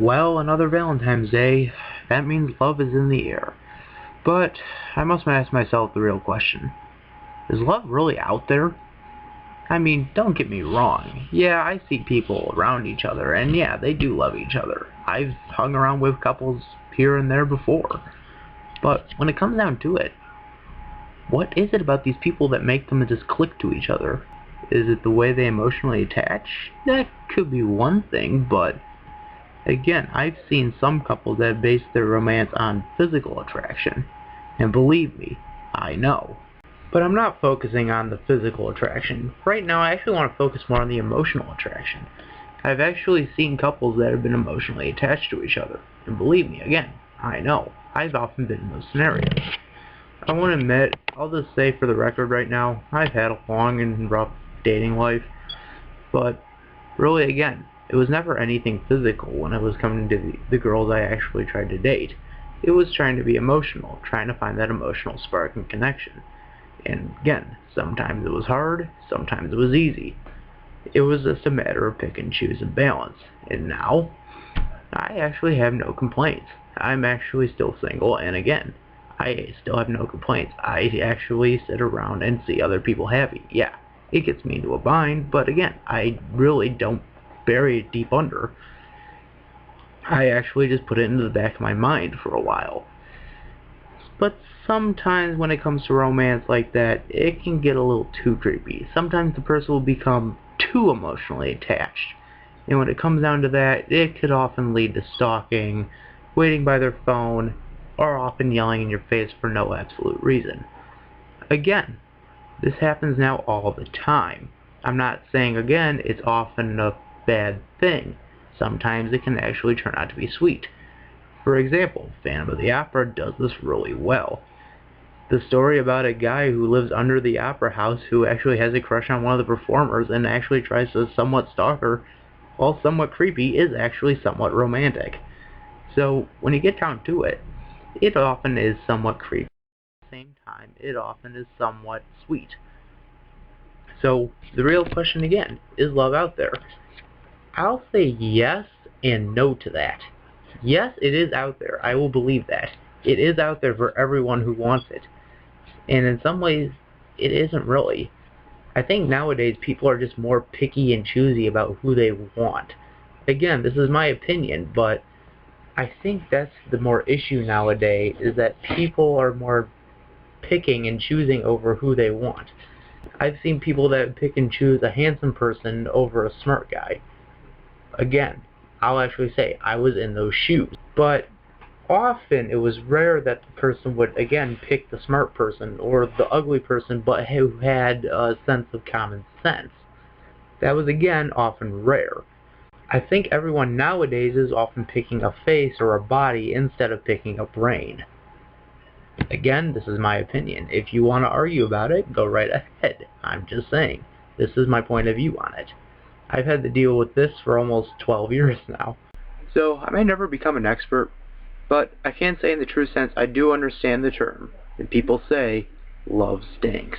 Well, another Valentine's Day. That means love is in the air. But I must ask myself the real question. Is love really out there? I mean, don't get me wrong. Yeah, I see people around each other, and yeah, they do love each other. I've hung around with couples here and there before. But when it comes down to it, what is it about these people that make them just click to each other? Is it the way they emotionally attach? That could be one thing, but again, I've seen some couples that base their romance on physical attraction. And believe me, I know. But I'm not focusing on the physical attraction. Right now, I actually want to focus more on the emotional attraction. I've actually seen couples that have been emotionally attached to each other. And believe me, again, I know. I've often been in those scenarios. I won't admit, I'll just say for the record right now, I've had a long and rough dating life. But really, again, it was never anything physical when it was coming to the girls I actually tried to date. It was trying to be emotional, trying to find that emotional spark and connection. And again, sometimes it was hard, sometimes it was easy. It was just a matter of pick and choose and balance. And now, I actually have no complaints. I'm actually still single, and again, I still have no complaints. I actually sit around and see other people happy. Yeah, it gets me into a bind, but again, I really don't bury it deep under. I actually just put it into the back of my mind for a while. But sometimes when it comes to romance like that, it can get a little too creepy. Sometimes the person will become too emotionally attached. And when it comes down to that, it could often lead to stalking, waiting by their phone, or often yelling in your face for no absolute reason. Again, this happens now all the time. I'm not saying, again, it's often a bad thing. Sometimes it can actually turn out to be sweet. For example, Phantom of the Opera does this really well. The story about a guy who lives under the opera house who actually has a crush on one of the performers and actually tries to somewhat stalk her, while somewhat creepy, is actually somewhat romantic. So, when you get down to it, it often is somewhat creepy. At the same time, it often is somewhat sweet. So, the real question again, is love out there? I'll say yes and no to that. Yes, it is out there. I will believe that. It is out there for everyone who wants it. And in some ways, it isn't really. I think nowadays people are just more picky and choosy about who they want. Again, this is my opinion, but I think that's the more issue nowadays, is that people are more picking and choosing over who they want. I've seen people that pick and choose a handsome person over a smart guy. Again, I'll actually say I was in those shoes. But often it was rare that the person would again pick the smart person or the ugly person but who had a sense of common sense. That was again often rare. I think everyone nowadays is often picking a face or a body instead of picking a brain. Again, this is my opinion. If you want to argue about it, go right ahead. I'm just saying. This is my point of view on it. I've had to deal with this for almost 12 years now. So, I may never become an expert, but I can say in the true sense I do understand the term. And people say, love stinks.